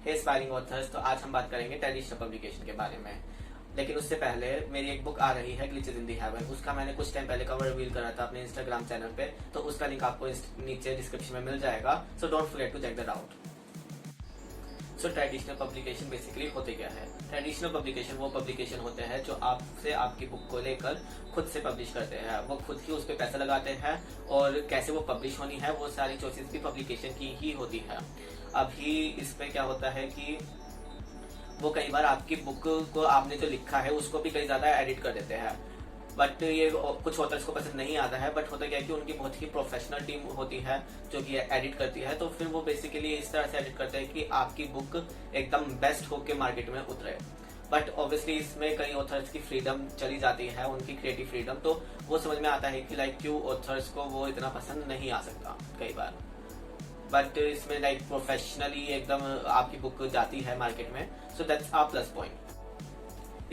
हे aspiring authors, तो आज हम बात करेंगे ट्रेडिशनल पब्लिकेशन के बारे में। लेकिन उससे पहले मेरी एक बुक आ रही है ग्लिचेस इन द हेवन। उसका मैंने कुछ टाइम पहले कवर रिवील करा था अपने इंस्टाग्राम चैनल पे, तो उसका लिंक आपको नीचे डिस्क्रिप्शन में मिल जाएगा। So don't forget to check that out. So traditional publication basically होते क्या है? ट्रेडिशनल पब्लिकेशन वो पब्लिकेशन होते हैं जो आपसे आपकी बुक को लेकर खुद से पब्लिश करते हैं। वो खुद ही उस पर पैसा लगाते हैं और कैसे वो पब्लिश होनी है वो सारी चॉइसेस भी पब्लिकेशन की ही होती है। अभी इस पे क्या होता है कि वो कई बार आपकी बुक को आपने जो लिखा है उसको भी कई ज्यादा एडिट कर देते हैं, बट ये कुछ ऑथर्स को पसंद नहीं आता है। बट होता क्या है कि उनकी बहुत ही प्रोफेशनल टीम होती है जो कि एडिट करती है, तो फिर वो बेसिकली इस तरह से एडिट करते हैं कि आपकी बुक एकदम बेस्ट होके मार्केट में उतरे। बट ऑब्वियसली इसमें कई ऑथर्स की फ्रीडम चली जाती है, उनकी क्रिएटिव फ्रीडम, तो वो समझ में आता है कि लाइक क्यों ऑथर्स को वो इतना पसंद नहीं आ सकता कई बार। बट इसमें लाइक प्रोफेशनली एकदम आपकी बुक जाती है मार्केट में, so that's a plus point.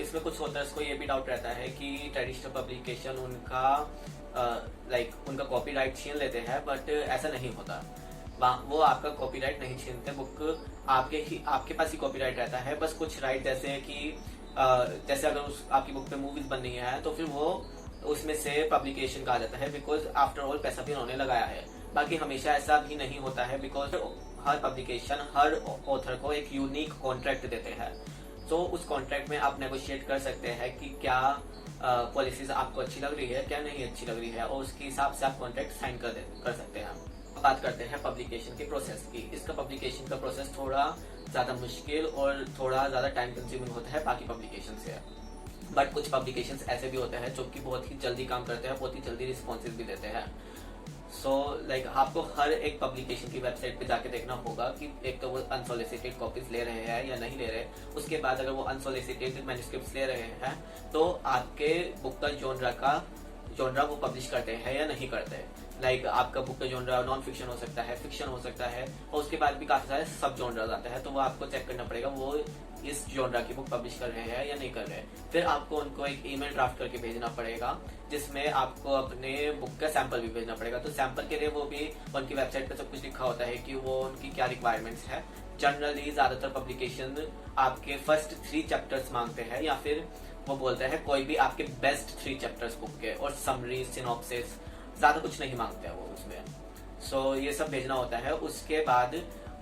इसमें कुछ ऑथर्स को ये भी डाउट रहता है कि ट्रेडिशनल पब्लिकेशन उनका कॉपीराइट छीन लेते हैं, बट ऐसा नहीं होता। वो आपका कॉपीराइट नहीं छीनते, बुक आपके पास ही कॉपीराइट रहता है। बस कुछ राइट जैसे कि जैसे अगर आपकी बुक पे मूवीज बन रही है तो फिर वो उसमें से पब्लिकेशन का आ जाता है, बिकॉज आफ्टर ऑल पैसा भी उन्होंने लगाया है। बाकी हमेशा ऐसा भी नहीं होता है, because her publication her author को एक यूनिक कॉन्ट्रैक्ट देते हैं। तो उस कॉन्ट्रैक्ट में आप नेगोशिएट कर सकते हैं कि क्या पॉलिसीज आपको अच्छी लग रही है, क्या नहीं अच्छी लग रही है, और उसके हिसाब से आप कॉन्ट्रैक्ट साइन कर सकते हैं। बात करते हैं पब्लिकेशन के प्रोसेस की। इसका पब्लिकेशन का प्रोसेस थोड़ा ज्यादा मुश्किल और थोड़ा ज्यादा टाइम कंज्यूमिंग होता है बाकी पब्लिकेशन से। बट कुछ पब्लिकेशंस ऐसे भी होते हैं जो कि बहुत ही जल्दी काम करते हैं, बहुत ही जल्दी रिस्पॉन्सेज भी देते हैं। सो आपको हर एक पब्लिकेशन की वेबसाइट पे जाके देखना होगा कि एक तो वो अनसोलिसिटेड कॉपीज ले रहे हैं या नहीं ले रहे। उसके बाद अगर वो अनसोलिसिटेड मैन्युस्क्रिप्ट्स ले रहे हैं तो आपके बुक का जॉनरा वो पब्लिश करते हैं या नहीं करते। आपका बुक का जॉनरा नॉन फिक्शन हो सकता है, फिक्शन हो सकता है, और उसके बाद भी काफी सारे सब जॉनरास आते हैं, तो वो आपको चेक करना पड़ेगा वो इस जॉनरा की बुक पब्लिश कर रहे हैं या नहीं कर रहे। फिर आपको उनको एक ईमेल ड्राफ्ट करके भेजना पड़ेगा जिसमें आपको अपने बुक का सैंपल भी भेजना पड़ेगा। तो सैंपल के लिए वो भी उनकी वेबसाइट पे सब कुछ लिखा होता है कि वो उनकी क्या रिक्वायरमेंट्स है। जनरली ज्यादातर पब्लिकेशन आपके फर्स्ट 3 चैप्टर्स मांगते हैं, या फिर वो बोलते हैं कोई भी आपके बेस्ट 3 चैप्टर्स बुक के, और समरी सिनॉप्सिस, ज्यादा कुछ नहीं मांगते हैं वो उसमें। सो ये सब भेजना होता है। उसके बाद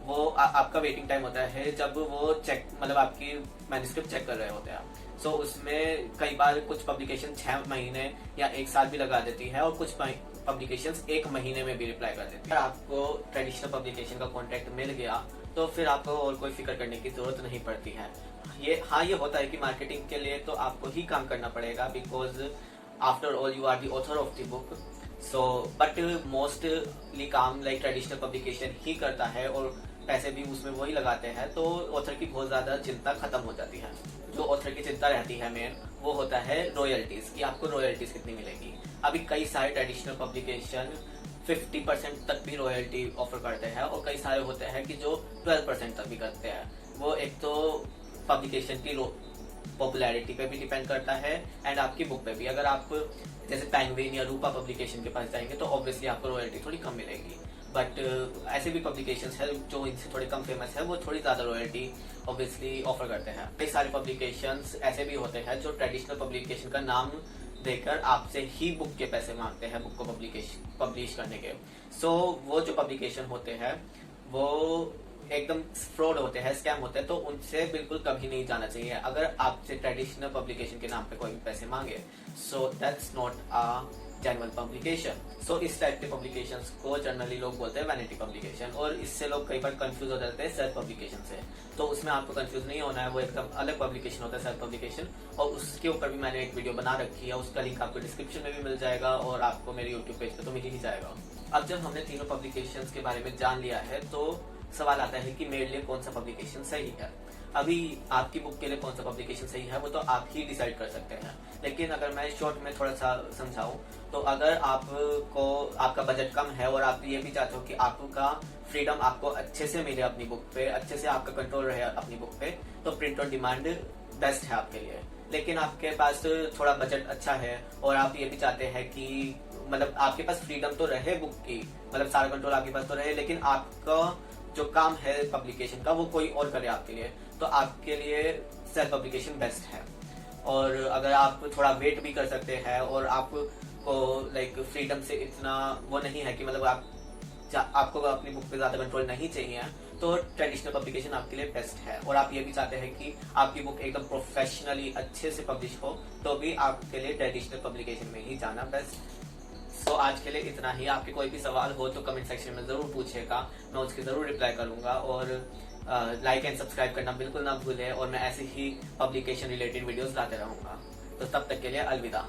वो आपका वेटिंग टाइम होता है जब वो चेक आपकी मैन्युस्क्रिप्ट चेक कर रहे होते हैं। सो उसमें कई बार कुछ पब्लिकेशन 6 महीने या 1 साल भी लगा देती है, और कुछ पब्लिकेशंस 1 महीने में भी रिप्लाई कर देती है। अगर आपको ट्रेडिशनल पब्लिकेशन का कॉन्ट्रैक्ट मिल गया तो फिर आपको और कोई फिक्र करने की जरूरत नहीं पड़ती है। ये होता है कि मार्केटिंग के लिए तो आपको ही काम करना पड़ेगा, because after all you are the author of the book. So but mostly काम ट्रेडिशनल पब्लिकेशन ही करता है, और पैसे भी उसमें वही लगाते हैं, तो ऑथर की बहुत ज्यादा चिंता खत्म हो जाती है। जो ऑथर की चिंता रहती है मेन वो होता है रॉयल्टीज, कि आपको रॉयल्टीज कितनी मिलेगी। अभी कई सारे ट्रेडिशनल पब्लिकेशन 50% तक भी रॉयल्टी ऑफर करते हैं, और कई सारे होते हैं कि जो 12% तक भी करते हैं। वो एक तो पब्लिकेशन की पॉपुलैरिटी पे भी डिपेंड करता है एंड आपकी बुक पे भी। अगर आप जैसे पेंगुइन या रूपा पब्लिकेशन के पास जाएंगे तो ऑब्वियसली आपको रॉयल्टी थोड़ी कम मिलेगी, बट ऐसे भी पब्लिकेशंस है जो इनसे थोड़े कम फेमस है, वो थोड़ी ज्यादा रॉयल्टी ऑब्वियसली ऑफर करते हैं। कई सारे पब्लिकेशंस ऐसे भी होते हैं जो ट्रेडिशनल पब्लिकेशन का नाम देकर आपसे ही बुक के पैसे मांगते हैं बुक को पब्लिश करने के। सो वो जो पब्लिकेशन होते हैं वो एकदम फ्रॉड होते हैं, स्कैम होते हैं, तो उनसे बिल्कुल कभी नहीं जाना चाहिए। अगर आपसे ट्रेडिशनल पब्लिकेशन के नाम पे कोई भी पैसे मांगे, so that's not a genuine publication. So इस टाइप के पब्लिकेशंस को जनरली लोग बोलते हैं वैनिटी पब्लिकेशन, और इससे लोग कई बार कंफ्यूज हो जाते हैं सेल्फ पब्लिकेशन से। तो उसमें आपको कंफ्यूज नहीं होना है, वो एकदम अलग पब्लिकेशन होता है सेल्फ पब्लिकेशन, और उसके ऊपर भी मैंने एक वीडियो बना रखी है, उसका लिंक आपको डिस्क्रिप्शन में भी मिल जाएगा और आपको मेरे यूट्यूब पेज पे तो मिल ही जाएगा। अब जब हमने तीनों पब्लिकेशंस के बारे में जान लिया है तो सवाल आता है कि मेरे लिए कौन सा पब्लिकेशन सही है। अभी आपकी बुक के लिए कौन सा पब्लिकेशन सही है वो तो आप ही डिसाइड कर सकते हैं, लेकिन अगर मैं शॉर्ट में थोड़ा सा समझाऊं तो अगर आपका बजट कम है और आप ये भी चाहते हो कि आपका फ्रीडम आपको अच्छे से मिले अपनी बुक पे, अच्छे से आपका कंट्रोल रहे अपनी बुक पे, तो प्रिंट ऑन डिमांड बेस्ट है आपके लिए। लेकिन आपके पास थोड़ा बजट अच्छा है और आप ये भी चाहते हैं कि मतलब आपके पास फ्रीडम तो रहे बुक की, मतलब सारा कंट्रोल आपके पास तो रहे, लेकिन आपका जो काम है पब्लिकेशन का वो कोई और करे आपके लिए, तो आपके लिए सेल्फ पब्लिकेशन बेस्ट है। और अगर आप थोड़ा वेट भी कर सकते हैं और आपको लाइक फ्रीडम से इतना वो नहीं है कि मतलब आपको अपनी बुक पे ज्यादा कंट्रोल नहीं चाहिए, तो ट्रेडिशनल पब्लिकेशन आपके लिए बेस्ट है। और आप ये भी चाहते हैं कि आपकी बुक एकदम प्रोफेशनली अच्छे से पब्लिश हो, तो भी आपके लिए ट्रेडिशनल पब्लिकेशन में ही जाना बेस्ट। सो आज के लिए इतना ही। आपके कोई भी सवाल हो तो कमेंट सेक्शन में जरूर पूछेगा, मैं उसके जरूर रिप्लाई करूंगा। और लाइक एंड सब्सक्राइब करना बिल्कुल ना भूलें, और मैं ऐसे ही पब्लिकेशन रिलेटेड वीडियोस लाते रहूंगा। तो तब तक के लिए अलविदा।